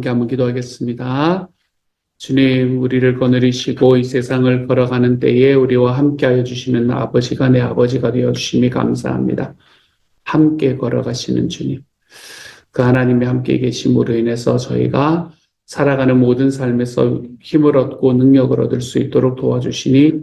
함께 한번 기도하겠습니다. 주님, 우리를 거느리시고 이 세상을 걸어가는 때에 우리와 함께하여 주시는 아버지가 내 아버지가 되어 주심이 감사합니다. 함께 걸어가시는 주님, 그 하나님의 함께 계심으로 인해서 저희가 살아가는 모든 삶에서 힘을 얻고 능력을 얻을 수 있도록 도와주시니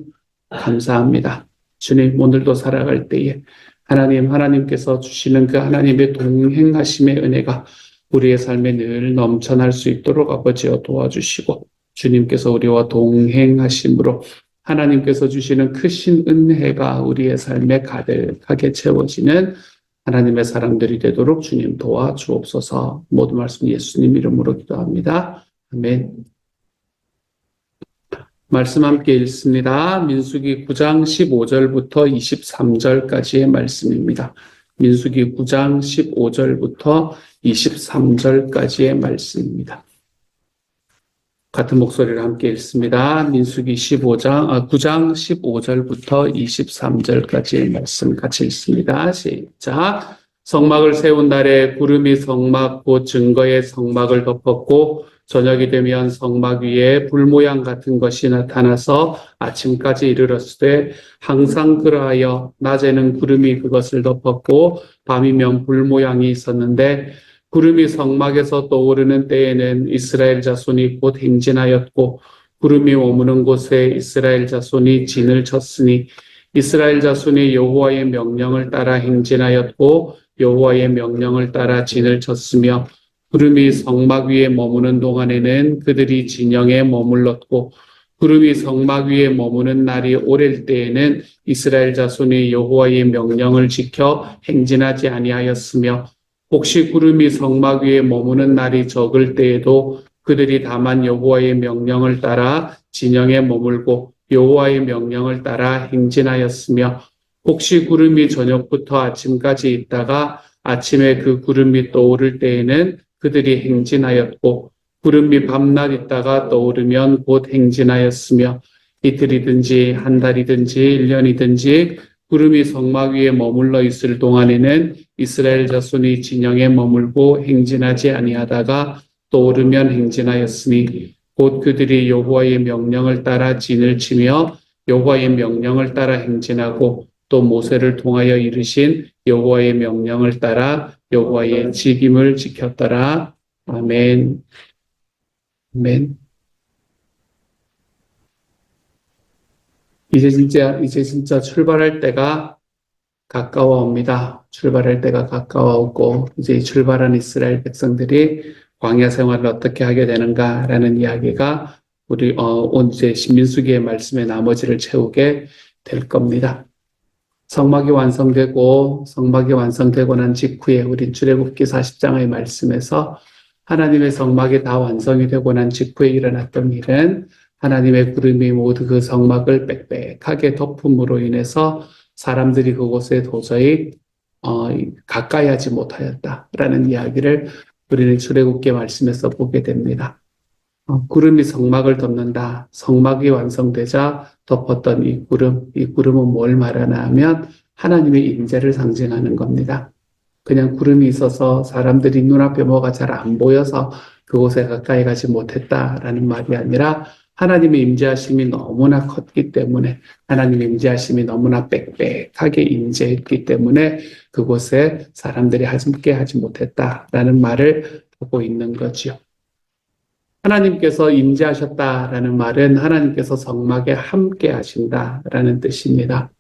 감사합니다. 주님, 오늘도 살아갈 때에 하나님께서 주시는 그 하나님의 동행하심의 은혜가 우리의 삶에 늘 넘쳐날 수 있도록 아버지여 도와주시고, 주님께서 우리와 동행하심으로 하나님께서 주시는 크신 은혜가 우리의 삶에 가득하게 채워지는 하나님의 사람들이 되도록 주님 도와주옵소서. 모든 말씀 예수님 이름으로 기도합니다. 아멘. 말씀 함께 읽습니다. 민수기 9장 15절부터 23절까지의 말씀입니다. 민수기 9장 15절부터 23절까지의 말씀입니다. 같은 목소리를 함께 읽습니다. 민수기 9장 15절부터 23절까지의 말씀 같이 읽습니다. 시작. 성막을 세운 날에 구름이 성막 곧 증거의 성막을 덮었고 저녁이 되면 성막 위에 불 모양 같은 것이 나타나서 아침까지 이르렀으되 항상 그러하여 낮에는 구름이 그것을 덮었고 밤이면 불 모양이 있었는데 구름이 성막에서 떠오르는 때에는 이스라엘 자손이 곧 행진하였고 구름이 머무는 곳에 이스라엘 자손이 진을 쳤으니 이스라엘 자손이 여호와의 명령을 따라 행진하였고 여호와의 명령을 따라 진을 쳤으며 구름이 성막 위에 머무는 동안에는 그들이 진영에 머물렀고 구름이 성막 위에 머무는 날이 오랠 때에는 이스라엘 자손이 여호와의 명령을 지켜 행진하지 아니하였으며 혹시 구름이 성막 위에 머무는 날이 적을 때에도 그들이 다만 여호와의 명령을 따라 진영에 머물고 여호와의 명령을 따라 행진하였으며 혹시 구름이 저녁부터 아침까지 있다가 아침에 그 구름이 떠오를 때에는 그들이 행진하였고 구름이 밤낮 있다가 떠오르면 곧 행진하였으며 이틀이든지 한 달이든지 1년이든지 구름이 성막 위에 머물러 있을 동안에는 이스라엘 자손이 진영에 머물고 행진하지 아니하다가 떠오르면 행진하였으니 곧 그들이 여호와의 명령을 따라 진을 치며 여호와의 명령을 따라 행진하고 또 모세를 통하여 이르신 여호와의 명령을 따라 여호와의 직임을 지켰더라. 아멘. 아멘. 이제 진짜 출발할 때가 가까워옵니다. 출발할 때가 가까워오고 이제 출발한 이스라엘 백성들이 광야 생활을 어떻게 하게 되는가라는 이야기가 우리 이제 민수기의 말씀의 나머지를 채우게 될 겁니다. 성막이 완성되고 난 직후에 우리 출애굽기 40장의 말씀에서 하나님의 성막이 다 완성이 되고 난 직후에 일어났던 일은 하나님의 구름이 모두 그 성막을 빽빽하게 덮음으로 인해서 사람들이 그곳에 도저히 가까이 하지 못하였다라는 이야기를 우리는 출애굽기 말씀에서 보게 됩니다. 구름이 성막을 덮는다. 성막이 완성되자 덮었던 이 구름은 뭘 말하나 하면 하나님의 임재를 상징하는 겁니다. 그냥 구름이 있어서 사람들이 눈앞에 뭐가 잘 안 보여서 그곳에 가까이 가지 못했다라는 말이 아니라 하나님의 임재하심이 너무나 컸기 때문에 하나님의 임재하심이 너무나 빽빽하게 임재했기 때문에 그곳에 사람들이 함께 하지 못했다라는 말을 보고 있는 거죠. 하나님께서 임재하셨다라는 말은 하나님께서 성막에 함께 하신다라는 뜻입니다.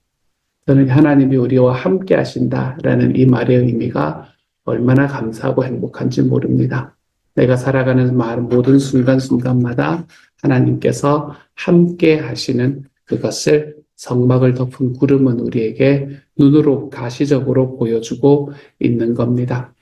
저는 하나님이 우리와 함께 하신다라는 이 말의 의미가 얼마나 감사하고 행복한지 모릅니다. 내가 살아가는 모든 순간순간마다 하나님께서 함께 하시는 그것을 성막을 덮은 구름은 우리에게 눈으로 가시적으로 보여주고 있는 겁니다.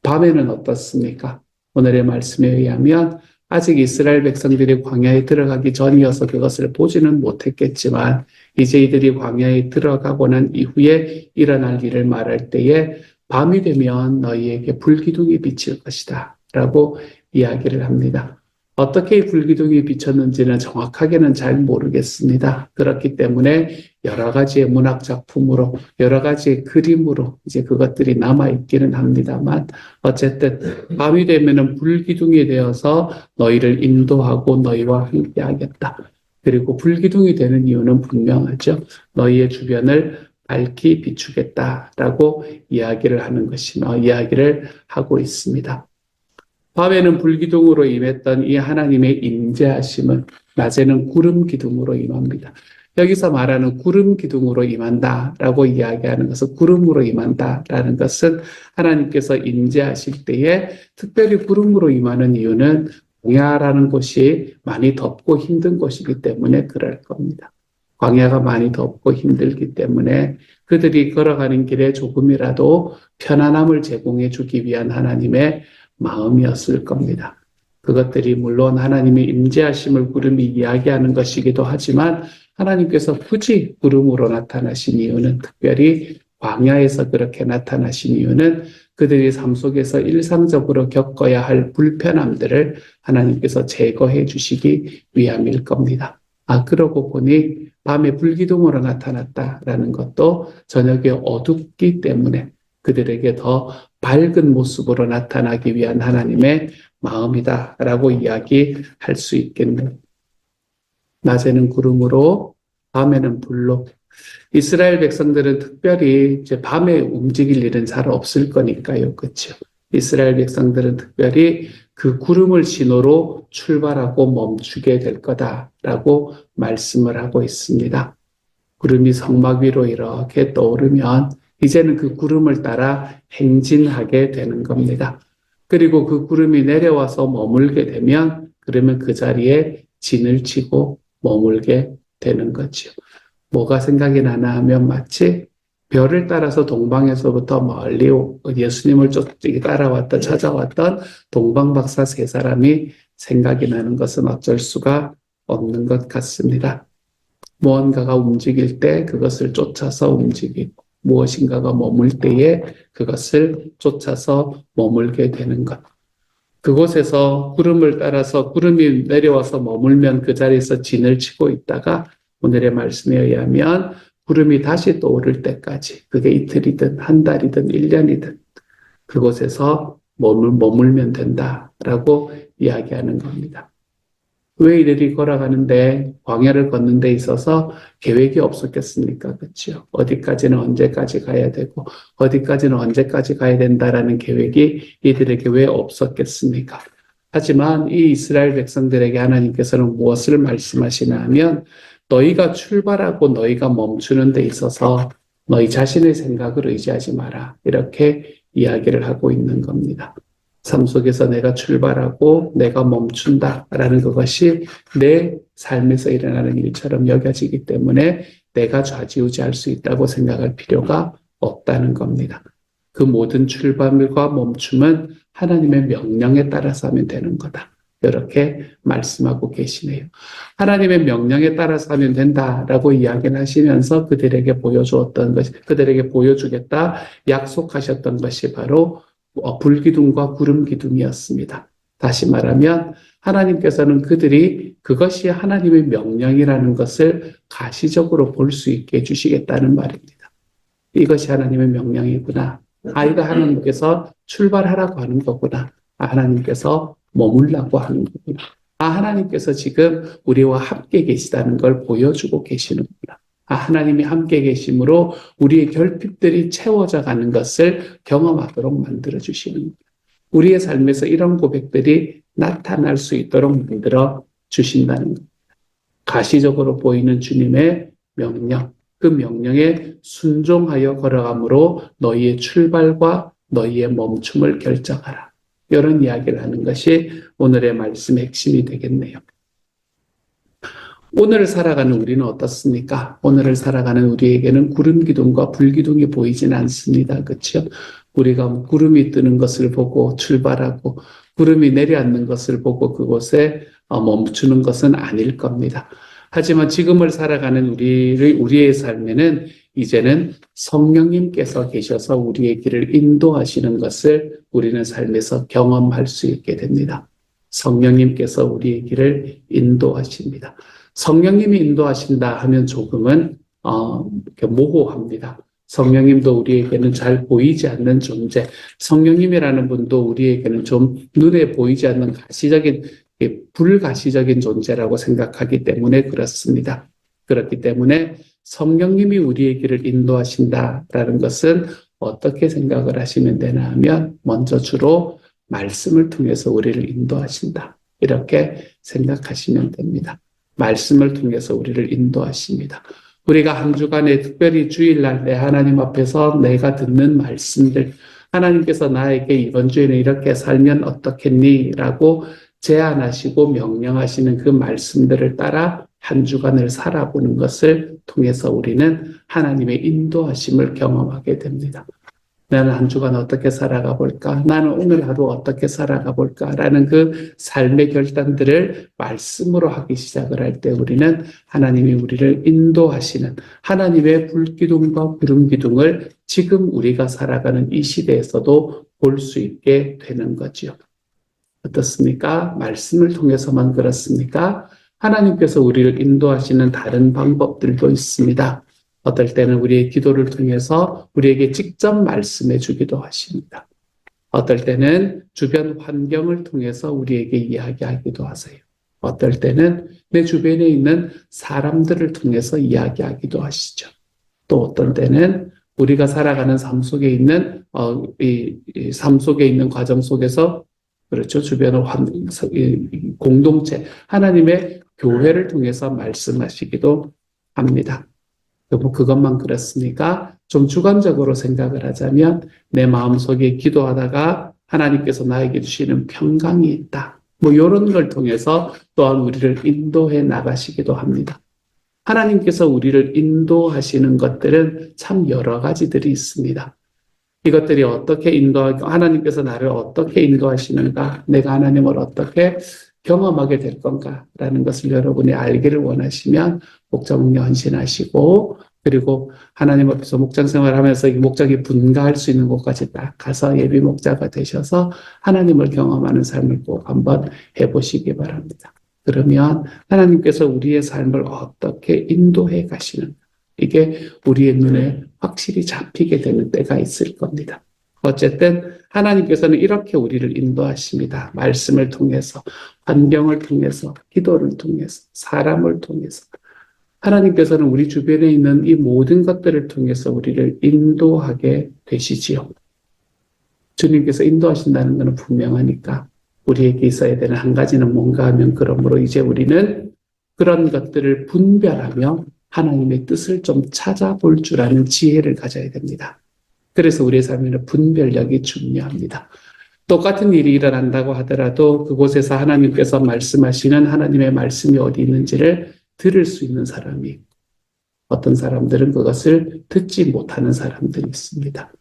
밤에는 어떻습니까? 오늘의 말씀에 의하면 아직 이스라엘 백성들이 광야에 들어가기 전이어서 그것을 보지는 못했겠지만 이제 이들이 광야에 들어가고 난 이후에 일어날 일을 말할 때에 밤이 되면 너희에게 불기둥이 비칠 것이다 라고 이야기를 합니다. 어떻게 이 불기둥이 비쳤는지는 정확하게는 잘 모르겠습니다. 그렇기 때문에 여러 가지의 문학 작품으로, 여러 가지의 그림으로 이제 그것들이 남아있기는 합니다만, 어쨌든 밤이 되면은 불기둥이 되어서 너희를 인도하고 너희와 함께 하겠다. 그리고 불기둥이 되는 이유는 분명하죠. 너희의 주변을 밝히 비추겠다라고 이야기를 하고 있습니다. 밤에는 불기둥으로 임했던 이 하나님의 임재하심은 낮에는 구름 기둥으로 임합니다. 여기서 말하는 구름 기둥으로 임한다라고 이야기하는 것은 구름으로 임한다라는 것은 하나님께서 임재하실 때에 특별히 구름으로 임하는 이유는 광야라는 곳이 많이 덥고 힘든 곳이기 때문에 그럴 겁니다. 광야가 많이 덥고 힘들기 때문에 그들이 걸어가는 길에 조금이라도 편안함을 제공해 주기 위한 하나님의 마음이었을 겁니다. 그것들이 물론 하나님의 임재하심을 구름이 이야기하는 것이기도 하지만 하나님께서 굳이 구름으로 나타나신 이유는 특별히 광야에서 그렇게 나타나신 이유는 그들이 삶 속에서 일상적으로 겪어야 할 불편함들을 하나님께서 제거해 주시기 위함일 겁니다. 그러고 보니 밤에 불기둥으로 나타났다라는 것도 저녁에 어둡기 때문에 그들에게 더 밝은 모습으로 나타나기 위한 하나님의 마음이다라고 이야기할 수 있겠네요. 낮에는 구름으로, 밤에는 불로. 이스라엘 백성들은 특별히 이제 밤에 움직일 일은 잘 없을 거니까요. 그렇죠? 이스라엘 백성들은 특별히 그 구름을 신호로 출발하고 멈추게 될 거다라고 말씀을 하고 있습니다. 구름이 성막 위로 이렇게 떠오르면 이제는 그 구름을 따라 행진하게 되는 겁니다. 그리고 그 구름이 내려와서 머물게 되면 그러면 그 자리에 진을 치고 머물게 되는 거죠. 뭐가 생각이 나나 하면 마치 별을 따라서 동방에서부터 멀리 예수님을 따라왔던 찾아왔던 동방박사 세 사람이 생각이 나는 것은 어쩔 수가 없는 것 같습니다. 무언가가 움직일 때 그것을 쫓아서 움직이고 무엇인가가 머물 때에 그것을 쫓아서 머물게 되는 것. 그곳에서 구름을 따라서 구름이 내려와서 머물면 그 자리에서 진을 치고 있다가 오늘의 말씀에 의하면 구름이 다시 떠오를 때까지 그게 이틀이든 한 달이든 1년이든 그곳에서 머물면 된다라고 이야기하는 겁니다. 왜 이들이 걸어가는데 광야를 걷는 데 있어서 계획이 없었겠습니까? 그렇죠? 어디까지는 언제까지 가야 되고 어디까지는 언제까지 가야 된다라는 계획이 이들에게 왜 없었겠습니까? 하지만 이 이스라엘 백성들에게 하나님께서는 무엇을 말씀하시나 하면 너희가 출발하고 너희가 멈추는 데 있어서 너희 자신의 생각을 의지하지 마라. 이렇게 이야기를 하고 있는 겁니다. 삶 속에서 내가 출발하고 내가 멈춘다라는 그것이 내 삶에서 일어나는 일처럼 여겨지기 때문에 내가 좌지우지할 수 있다고 생각할 필요가 없다는 겁니다. 그 모든 출발과 멈춤은 하나님의 명령에 따라서 하면 되는 거다. 이렇게 말씀하고 계시네요. 하나님의 명령에 따라서 하면 된다라고 이야기를 하시면서 그들에게 보여주겠다 약속하셨던 것이 바로 불기둥과 구름 기둥이었습니다. 다시 말하면 하나님께서는 그들이 그것이 하나님의 명령이라는 것을 가시적으로 볼 수 있게 해주시겠다는 말입니다. 이것이 하나님의 명령이구나. 이거 하나님께서 출발하라고 하는 거구나. 하나님께서 머물라고 하는 거구나. 하나님께서 지금 우리와 함께 계시다는 걸 보여주고 계시는구나. 하나님이 함께 계심으로 우리의 결핍들이 채워져 가는 것을 경험하도록 만들어 주시는 거예요. 우리의 삶에서 이런 고백들이 나타날 수 있도록 만들어 주신다는 거예요. 가시적으로 보이는 주님의 명령, 그 명령에 순종하여 걸어감으로 너희의 출발과 너희의 멈춤을 결정하라. 이런 이야기를 하는 것이 오늘의 말씀의 핵심이 되겠네요. 오늘을 살아가는 우리는 어떻습니까? 오늘을 살아가는 우리에게는 구름 기둥과 불 기둥이 보이진 않습니다. 그렇죠? 우리가 구름이 뜨는 것을 보고 출발하고 구름이 내려앉는 것을 보고 그곳에 멈추는 것은 아닐 겁니다. 하지만 지금을 살아가는 우리의 삶에는 이제는 성령님께서 계셔서 우리의 길을 인도하시는 것을 우리는 삶에서 경험할 수 있게 됩니다. 성령님께서 우리의 길을 인도하십니다. 성령님이 인도하신다 하면 조금은 이렇게 모호합니다. 성령님도 우리에게는 잘 보이지 않는 존재, 성령님이라는 분도 우리에게는 좀 눈에 보이지 않는 가시적인, 불가시적인 존재라고 생각하기 때문에 그렇습니다. 그렇기 때문에 성령님이 우리의 길을 인도하신다라는 것은 어떻게 생각을 하시면 되나 하면 먼저 주로 말씀을 통해서 우리를 인도하신다. 이렇게 생각하시면 됩니다. 말씀을 통해서 우리를 인도하십니다. 우리가 한 주간에 특별히 주일날 내 하나님 앞에서 내가 듣는 말씀들, 하나님께서 나에게 이번 주에는 이렇게 살면 어떻겠니? 라고 제안하시고 명령하시는 그 말씀들을 따라 한 주간을 살아보는 것을 통해서 우리는 하나님의 인도하심을 경험하게 됩니다. 나는 한 주간 어떻게 살아가 볼까? 나는 오늘 하루 어떻게 살아가 볼까? 라는 그 삶의 결단들을 말씀으로 하기 시작을 할 때 우리는 하나님이 우리를 인도하시는 하나님의 불기둥과 구름기둥을 지금 우리가 살아가는 이 시대에서도 볼 수 있게 되는 거지요. 어떻습니까? 말씀을 통해서만 그렇습니까? 하나님께서 우리를 인도하시는 다른 방법들도 있습니다. 어떨 때는 우리의 기도를 통해서 우리에게 직접 말씀해 주기도 하십니다. 어떨 때는 주변 환경을 통해서 우리에게 이야기하기도 하세요. 어떨 때는 내 주변에 있는 사람들을 통해서 이야기하기도 하시죠. 또 어떤 때는 우리가 살아가는 삶 속에 있는 이 삶 속에 있는 과정 속에서 그렇죠. 주변의 공동체, 하나님의 교회를 통해서 말씀하시기도 합니다. 그것만 그렇습니까? 좀 주관적으로 생각을 하자면 내 마음속에 기도하다가 하나님께서 나에게 주시는 평강이 있다. 이런 걸 통해서 또한 우리를 인도해 나가시기도 합니다. 하나님께서 우리를 인도하시는 것들은 참 여러 가지들이 있습니다. 이것들이 어떻게 하나님께서 나를 어떻게 인도하시는가, 내가 하나님을 어떻게 경험하게 될 건가라는 것을 여러분이 알기를 원하시면 목자목녀 헌신하시고, 그리고 하나님 앞에서 목장 생활하면서 이 목장이 분가할 수 있는 곳까지 딱 가서 예비 목자가 되셔서 하나님을 경험하는 삶을 꼭 한번 해보시기 바랍니다. 그러면 하나님께서 우리의 삶을 어떻게 인도해 가시는가, 이게 우리의 눈에 확실히 잡히게 되는 때가 있을 겁니다. 어쨌든 하나님께서는 이렇게 우리를 인도하십니다. 말씀을 통해서, 환경을 통해서, 기도를 통해서, 사람을 통해서. 하나님께서는 우리 주변에 있는 이 모든 것들을 통해서 우리를 인도하게 되시지요. 주님께서 인도하신다는 것은 분명하니까 우리에게 있어야 되는 한 가지는 뭔가 하면, 그러므로 이제 우리는 그런 것들을 분별하며 하나님의 뜻을 좀 찾아볼 줄 아는 지혜를 가져야 됩니다. 그래서 우리의 삶에는 분별력이 중요합니다. 똑같은 일이 일어난다고 하더라도 그곳에서 하나님께서 말씀하시는 하나님의 말씀이 어디 있는지를 들을 수 있는 사람이 있고, 어떤 사람들은 그것을 듣지 못하는 사람들이 있습니다.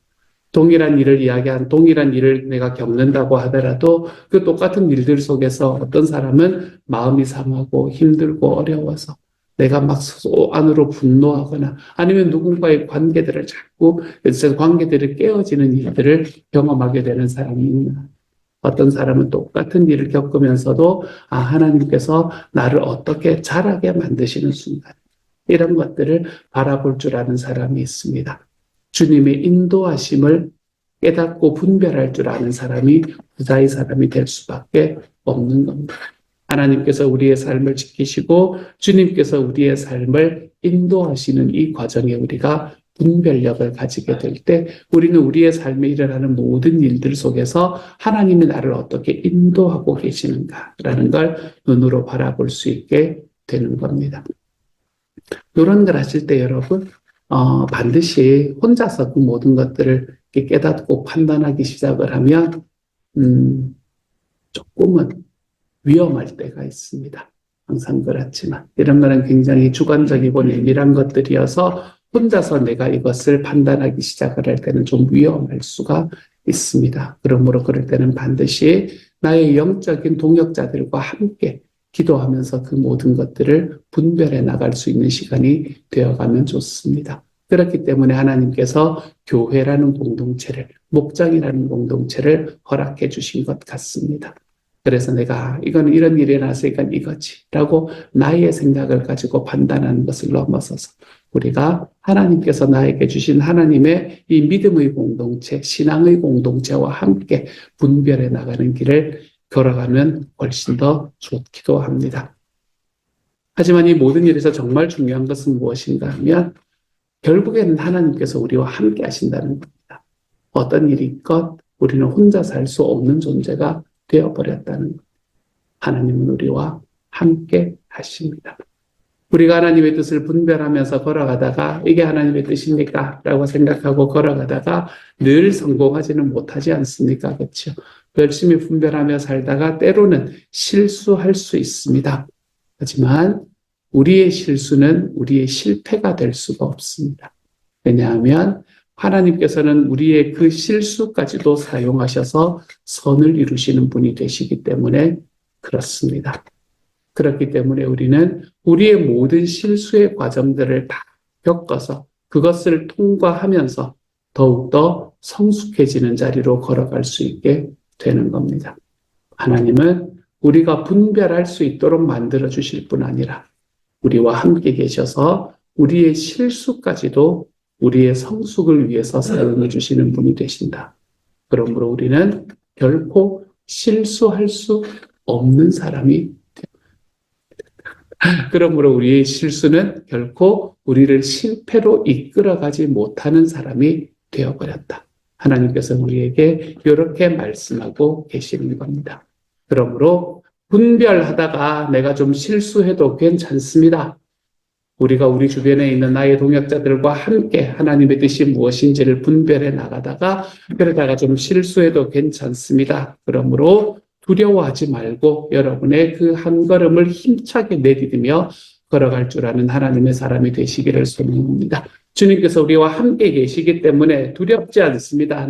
동일한 일을 내가 겪는다고 하더라도 그 똑같은 일들 속에서 어떤 사람은 마음이 상하고 힘들고 어려워서 내가 막 안으로 분노하거나 아니면 누군가의 관계들을 자꾸 관계들이 깨어지는 일들을 경험하게 되는 사람이 있나. 어떤 사람은 똑같은 일을 겪으면서도 하나님께서 나를 어떻게 자라게 만드시는 순간, 이런 것들을 바라볼 줄 아는 사람이 있습니다. 주님의 인도하심을 깨닫고 분별할 줄 아는 사람이 부자의 사람이 될 수밖에 없는 겁니다. 하나님께서 우리의 삶을 지키시고 주님께서 우리의 삶을 인도하시는 이 과정에 우리가 분별력을 가지게 될 때 우리는 우리의 삶에 일어나는 모든 일들 속에서 하나님이 나를 어떻게 인도하고 계시는가라는 걸 눈으로 바라볼 수 있게 되는 겁니다. 이런 걸 하실 때 여러분 반드시 혼자서 그 모든 것들을 깨닫고 판단하기 시작을 하면 조금은 위험할 때가 있습니다. 항상 그렇지만 이런 거는 굉장히 주관적이고 내밀한 것들이어서 혼자서 내가 이것을 판단하기 시작을 할 때는 좀 위험할 수가 있습니다. 그러므로 그럴 때는 반드시 나의 영적인 동역자들과 함께 기도하면서 그 모든 것들을 분별해 나갈 수 있는 시간이 되어가면 좋습니다. 그렇기 때문에 하나님께서 교회라는 공동체를, 목장이라는 공동체를 허락해 주신 것 같습니다. 그래서 내가 이거는 이런 일이 났으니까 이거지 라고 나의 생각을 가지고 판단하는 것을 넘어서서 우리가 하나님께서 나에게 주신 하나님의 이 믿음의 공동체, 신앙의 공동체와 함께 분별해 나가는 길을 걸어가면 훨씬 더 좋기도 합니다. 하지만 이 모든 일에서 정말 중요한 것은 무엇인가 하면 결국에는 하나님께서 우리와 함께 하신다는 겁니다. 어떤 일이 있건 우리는 혼자 살 수 없는 존재가 되어버렸다는 겁니다. 하나님은 우리와 함께 하십니다. 우리가 하나님의 뜻을 분별하면서 걸어가다가 이게 하나님의 뜻입니까? 라고 생각하고 걸어가다가 늘 성공하지는 못하지 않습니까? 그렇죠? 열심히 분별하며 살다가 때로는 실수할 수 있습니다. 하지만 우리의 실수는 우리의 실패가 될 수가 없습니다. 왜냐하면 하나님께서는 우리의 그 실수까지도 사용하셔서 선을 이루시는 분이 되시기 때문에 그렇습니다. 그렇기 때문에 우리는 우리의 모든 실수의 과정들을 다 겪어서 그것을 통과하면서 더욱더 성숙해지는 자리로 걸어갈 수 있게 되는 겁니다. 하나님은 우리가 분별할 수 있도록 만들어 주실 뿐 아니라 우리와 함께 계셔서 우리의 실수까지도 우리의 성숙을 위해서 사용해 주시는 분이 되신다. 그러므로 우리는 결코 실수할 수 없는 사람이 그러므로 우리의 실수는 결코 우리를 실패로 이끌어가지 못하는 사람이 되어버렸다. 하나님께서 우리에게 이렇게 말씀하고 계시는 겁니다. 그러므로 분별하다가 내가 좀 실수해도 괜찮습니다. 우리가 우리 주변에 있는 나의 동역자들과 함께 하나님의 뜻이 무엇인지를 분별해 나가다가 그러다가 좀 실수해도 괜찮습니다. 그러므로 두려워하지 말고 여러분의 그 한 걸음을 힘차게 내디디며 걸어갈 줄 아는 하나님의 사람이 되시기를 소망합니다. 주님께서 우리와 함께 계시기 때문에 두렵지 않습니다.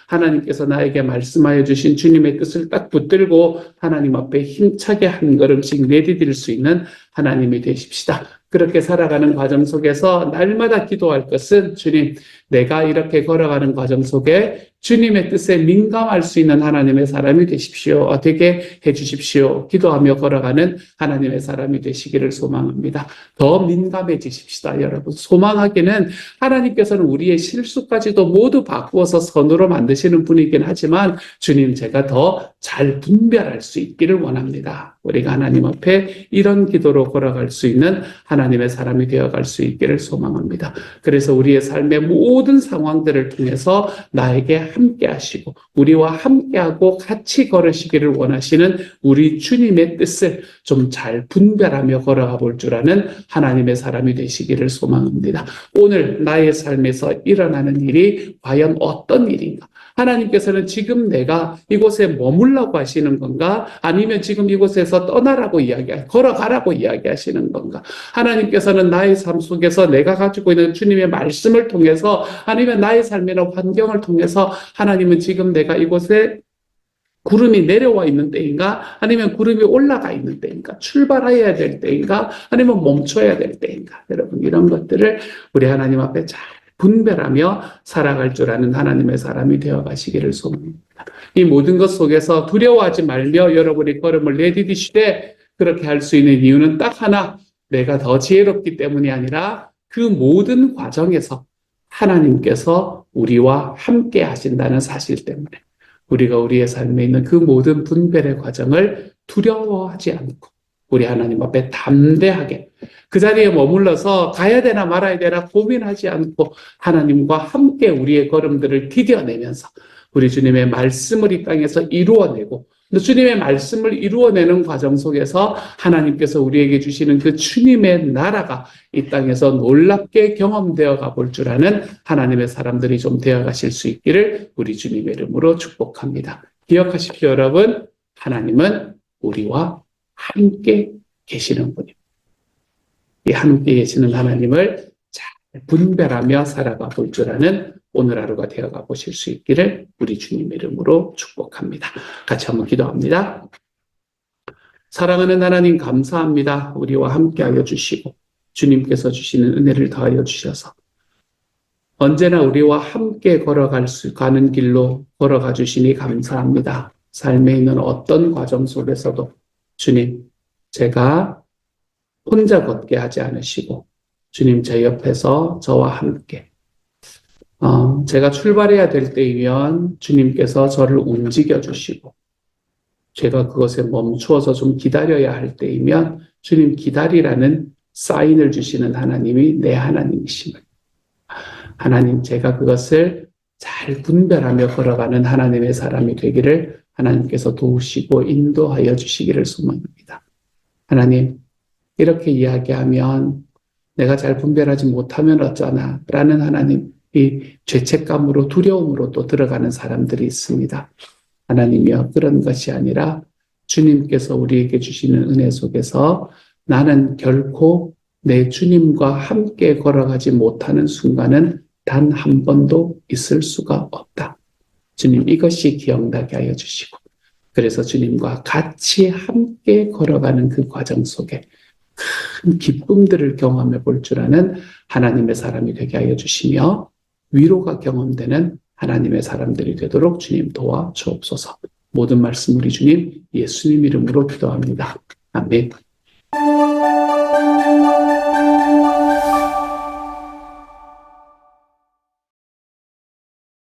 하나님께서 나에게 말씀하여 주신 주님의 뜻을 딱 붙들고 하나님 앞에 힘차게 한 걸음씩 내디딜 수 있는 하나님이 되십시다. 그렇게 살아가는 과정 속에서 날마다 기도할 것은 주님, 내가 이렇게 걸어가는 과정 속에 주님의 뜻에 민감할 수 있는 하나님의 사람이 되십시오. 되게 해주십시오. 기도하며 걸어가는 하나님의 사람이 되시기를 소망합니다. 더 민감해지십시다, 여러분. 소망하기는 하나님께서는 우리의 실수까지도 모두 바꾸어서 선으로 만드시는 분이긴 하지만 주님, 제가 더 잘 분별할 수 있기를 원합니다. 우리가 하나님 앞에 이런 기도로 걸어갈 수 있는 하나님의 사람이 되어갈 수 있기를 소망합니다. 그래서 우리의 삶의 모든 상황들을 통해서 나에게 함께 하시고 우리와 함께하고 같이 걸으시기를 원하시는 우리 주님의 뜻을 좀 잘 분별하며 걸어가 볼 줄 아는 하나님의 사람이 되시기를 소망합니다. 오늘 나의 삶에서 일어나는 일이 과연 어떤 일인가? 하나님께서는 지금 내가 이곳에 머물라고 하시는 건가? 아니면 지금 이곳에서 떠나라고 걸어가라고 이야기하시는 건가? 하나님께서는 나의 삶 속에서 내가 가지고 있는 주님의 말씀을 통해서 아니면 나의 삶이나 환경을 통해서 하나님은 지금 내가 이곳에 구름이 내려와 있는 때인가? 아니면 구름이 올라가 있는 때인가? 출발해야 될 때인가? 아니면 멈춰야 될 때인가? 여러분, 이런 것들을 우리 하나님 앞에 잘 분별하며 살아갈 줄 아는 하나님의 사람이 되어 가시기를 소망합니다. 이 모든 것 속에서 두려워하지 말며 여러분이 걸음을 내디디시되 그렇게 할 수 있는 이유는 딱 하나, 내가 더 지혜롭기 때문이 아니라 그 모든 과정에서 하나님께서 우리와 함께 하신다는 사실 때문에 우리가 우리의 삶에 있는 그 모든 분별의 과정을 두려워하지 않고 우리 하나님 앞에 담대하게 그 자리에 머물러서 가야 되나 말아야 되나 고민하지 않고 하나님과 함께 우리의 걸음들을 디뎌내면서 우리 주님의 말씀을 이 땅에서 이루어내고 주님의 말씀을 이루어내는 과정 속에서 하나님께서 우리에게 주시는 그 주님의 나라가 이 땅에서 놀랍게 경험되어 가볼 줄 아는 하나님의 사람들이 좀 되어 가실 수 있기를 우리 주님의 이름으로 축복합니다. 기억하십시오, 여러분. 하나님은 우리와 함께 계시는 분입니다. 이 함께 계시는 하나님을 잘 분별하며 살아가 볼 줄 아는 오늘 하루가 되어가 보실 수 있기를 우리 주님 이름으로 축복합니다. 같이 한번 기도합니다. 사랑하는 하나님 감사합니다. 우리와 함께하여 주시고 주님께서 주시는 은혜를 더하여 주셔서 언제나 우리와 함께 가는 길로 걸어가 주시니 감사합니다. 삶에 있는 어떤 과정 속에서도 주님, 제가 혼자 걷게 하지 않으시고 주님 제 옆에서 저와 함께 제가 출발해야 될 때이면 주님께서 저를 움직여 주시고 제가 그것에 멈추어서 좀 기다려야 할 때이면 주님 기다리라는 사인을 주시는 하나님이 내 하나님이심을 하나님 제가 그것을 잘 분별하며 걸어가는 하나님의 사람이 되기를 하나님께서 도우시고 인도하여 주시기를 소망합니다. 하나님 이렇게 이야기하면 내가 잘 분별하지 못하면 어쩌나 라는 하나님 이 죄책감으로 두려움으로 또 들어가는 사람들이 있습니다. 하나님이여 그런 것이 아니라 주님께서 우리에게 주시는 은혜 속에서 나는 결코 내 주님과 함께 걸어가지 못하는 순간은 단 한 번도 있을 수가 없다. 주님 이것이 기억나게 하여 주시고 그래서 주님과 같이 함께 걸어가는 그 과정 속에 큰 기쁨들을 경험해 볼 줄 아는 하나님의 사람이 되게 하여 주시며 위로가 경험되는 하나님의 사람들이 되도록 주님 도와 주옵소서. 모든 말씀 우리 주님 예수님 이름으로 기도합니다. 아멘.